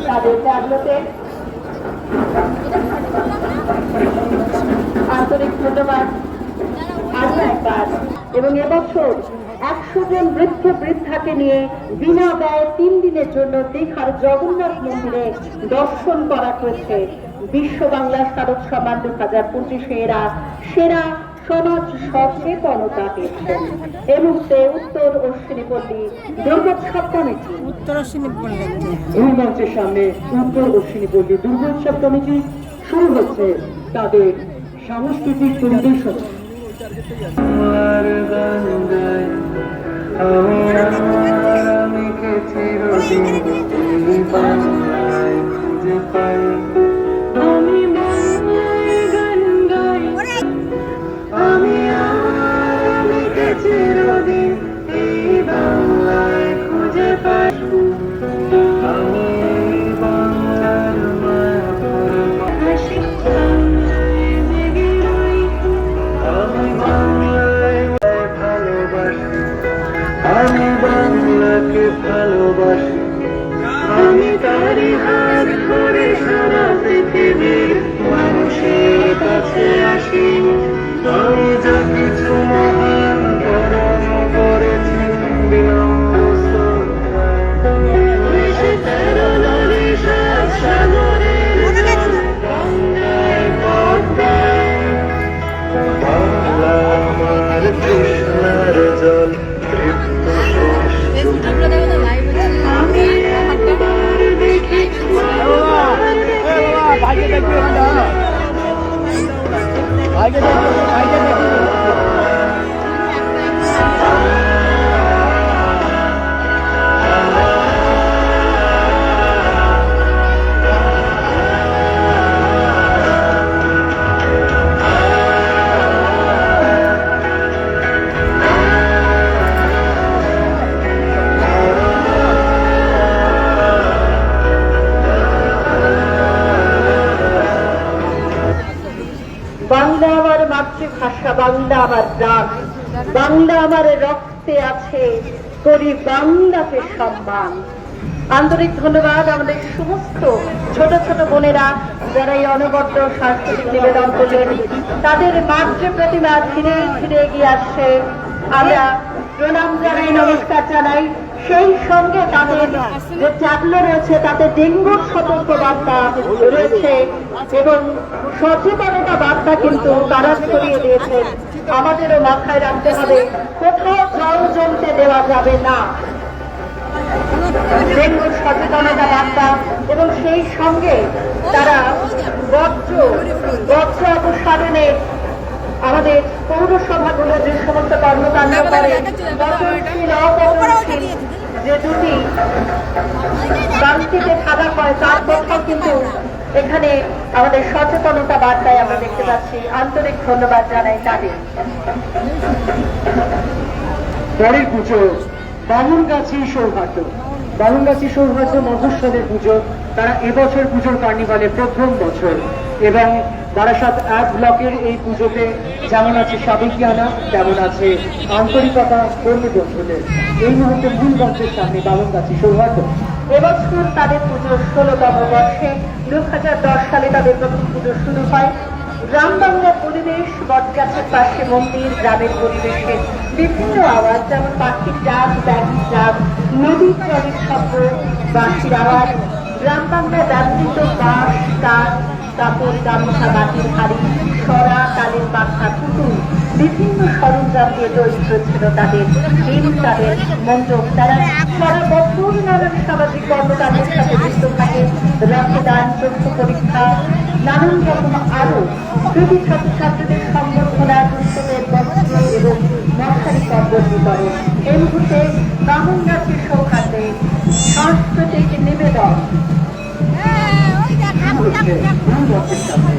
তাদের জাগ্রতে আন্তরিক ধন্যবাদ আরো একবার। এবং এবছর 100 জন বৃদ্ধ বৃদ্ধাকে নিয়ে বিনা ব্যয়ে 3 দিনের জন্য দীঘার জগন্নাথ মন্দিরে দর্শন করা হয়েছে। বিশ্ব বাংলা শারদ সম্মান 2025 এরা সেরা সমাজ সচেতনতা পেয়েছেন। এই মুহূর্তে উত্তর অশ্বিনীপল্লী দুর্গোৎসব কমিটি এই মঞ্চের সামনে উত্তর অশ্বিনীপল্লী দুর্গোৎসব কমিটি শুরু হচ্ছে তাদের সাংস্কৃতিক পরিবেশনা। আমি বাংলাকে ভালোবাসি, আমি তারি হাত ধরে সারা পৃথিবীর মানুষের কাছে আসি। আমি যা কিছু মহান গরম করেছি বিলম্ব সাগরের গঙ্গায় পদ্মায় বাংলা আমার কৃষ্ণার জল বাংলা আমার মাতৃভাষা, বাংলা আমার প্রাণ, বাংলা আমার রক্তে আছে, করি বাংলাকে সম্মান। আন্তরিক ধন্যবাদ আমাদের সমস্ত ছোট ছোট বোনেরা যারা এই অনবদ্য সাংস্কৃতিক নিবেদন করলেন। তাদের মাতৃ প্রতিমা ধীরে ধীরে এগিয়ে আসছে। আমরা প্রণাম জানাই, নমস্কার জানাই। সেই সঙ্গে তাদের যে চাকলো রয়েছে তাতে ডেঙ্গুর সতর্ক বার্তা রয়েছে এবং সচেতনতা বার্তা কিন্তু তারা ছড়িয়ে দিয়েছেন। আমাদেরও মাথায় রাখতে হবে, কোথাও জল জমতে দেওয়া যাবে না। ডেঙ্গুর সচেতনতা বার্তা এবং সেই সঙ্গে তারা বজ্র অপসারণে আমাদের পৌরসভাগুলো যে সমস্ত কর্মকাণ্ড করে, পচনশীল অপচনশীল যে দুটি বালতিতে থাকা হয় তার কথাও কিন্তু এখানে আমাদের সচেতনতা বার্তায় আমরা দেখতে পাচ্ছি। আন্তরিক ধন্যবাদ জানাই তাদের। পরের পুজো বামুনগাছি সৌভাগ্য। বামুনগাছি সৌভাগ্য মফস্বলের পুজো। তারা এবছর পুজোর কার্নিভালে প্রথম বছর এবং বারাসাত 1 ব্লকের এই পুজোতে যেমন আছে সাবেকিয়ানা তেমন আছে আন্তরিকতা কর্মী বন্ধুদের। এই মুহূর্তে মূল মঞ্চের সামনে বামুনগাছি সৌভাগ্য। এবছর তাদের পুজো 16তম বর্ষে। 2010 সালে তাদের প্রথম পুজো শুরু হয়। গ্রাম বাংলার পরিবেশ, বটগাছের পাশে মন্দির, গ্রামের পরিবেশে বিভিন্ন আওয়াজ, যেমন পাখির ডাক, ব্যাগির ডাক, নদীর জলের শব্দ, বাঁশির আওয়াজ, গ্রাম বাংলায় ব্যবহৃত বাঁশ, কাঠ, কাপড়, গামছা, মাটির হাড়ি, সরা, কালের পাখা, পুতুল, বিভিন্ন সরঞ্জাম দিয়ে তৈরি হয়েছিল তাদের দিন, তাদের মন্ডপ। তারা সারা বছর নানান সামাজিক কর্মকাণ্ডের সাথে যুক্ত থাকে। রক্তদান, চক্ষু পরীক্ষা, নানান রকম আরো কৃতি ছাত্রছাত্রীদের সংবর্ধনা, দুস্থদের বস্ত্র এবং মশারি কম্বল বিতরণ। এই মুহূর্তে বামুনগাছির সৌহার্দ্যে সাংস্কৃতিক নিবেদন মূল মঞ্চের সামনে